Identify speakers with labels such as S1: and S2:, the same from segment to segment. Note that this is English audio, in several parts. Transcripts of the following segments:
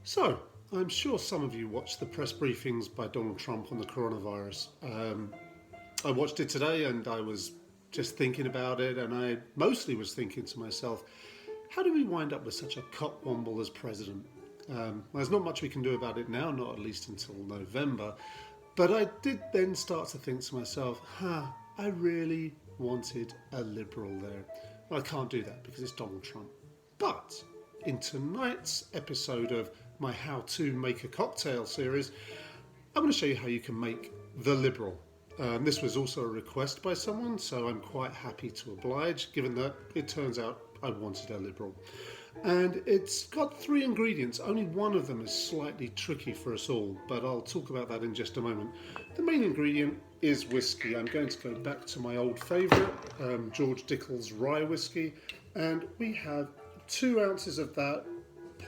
S1: So, I'm sure some of you watched the press briefings by Donald Trump on the coronavirus. I watched it today and I was just thinking about it, and I mostly was thinking to myself, how do we wind up with such a cotwomble as president? There's not much we can do about it now, not at least until November. But I did then start to think to myself, I really wanted a Liberal there. Well, I can't do that because it's Donald Trump. But in tonight's episode of my How to Make a Cocktail series, I'm going to show you how you can make the Liberal. This was also a request by someone, so I'm quite happy to oblige, given that it turns out I wanted a Liberal. And it's got 3 ingredients. Only one of them is slightly tricky for us all, but I'll talk about that in just a moment. The main ingredient is whiskey. I'm going to go back to my old favourite, George Dickel's rye whiskey, and we have 2 ounces of that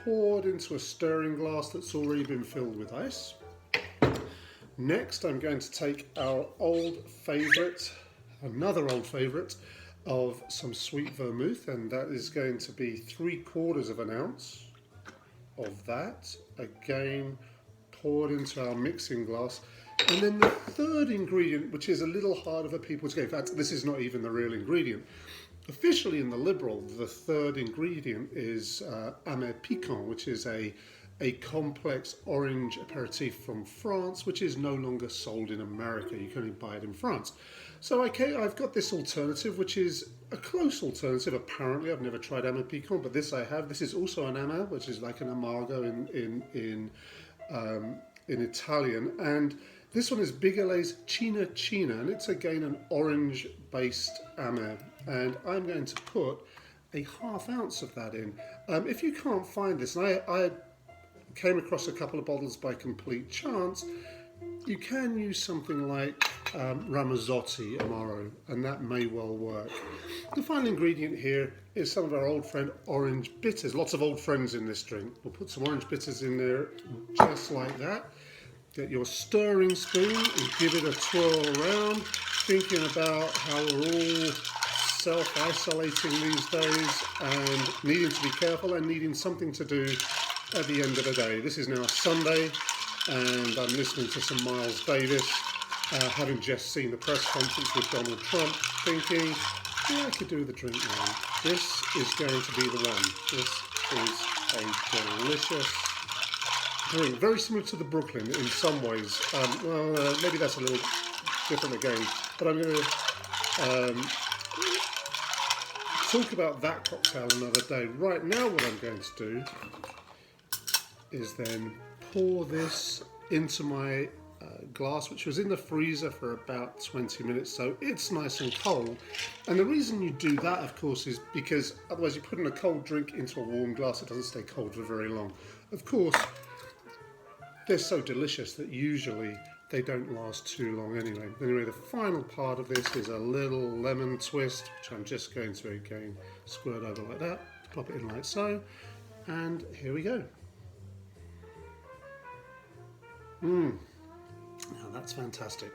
S1: poured into a stirring glass that's already been filled with ice. Next, I'm going to take our old favourite, another old favourite, of some sweet vermouth, and that is going to be 3/4 of an ounce of that, again poured into our mixing glass. And then the third ingredient, which is a little harder for people to get, in fact this is not even the real ingredient. Officially in the Liberal, the third ingredient is amer picon, which is a complex orange aperitif from France, which is no longer sold in America. You can only buy it in France. So I've got this alternative, which is a close alternative. Apparently, I've never tried amer picon, but this I have. This is also an amer, which is like an amargo in Italian, and this one is Bigallet's Cina Cina, and it's again an orange-based amer. And I'm going to put a 1/2 ounce of that in. If you can't find this, and I came across a couple of bottles by complete chance, you can use something like Ramazzotti Amaro, and that may well work. The final ingredient here is some of our old friend orange bitters. Lots of old friends in this drink. We'll put some orange bitters in there just like that. Get your stirring spoon and give it a twirl around, thinking about how we're all self-isolating these days and needing to be careful and needing something to do at the end of the day. This is now Sunday and I'm listening to some Miles Davis, having just seen the press conference with Donald Trump, thinking, yeah, I could do with a drink now. This is going to be the one. This is a delicious drink, very similar to the Brooklyn in some ways. Maybe that's a little different again, but I'm going to talk about that cocktail another day. Right now what I'm going to do is then pour this into my glass, which was in the freezer for about 20 minutes, so it's nice and cold. And the reason you do that, of course, is because otherwise you put in a cold drink into a warm glass, it doesn't stay cold for very long. Of course, they're so delicious that usually they don't last too long anyway. Anyway, the final part of this is a little lemon twist, which I'm just going to again squirt over like that, pop it in like so, and here we go. Now that's fantastic.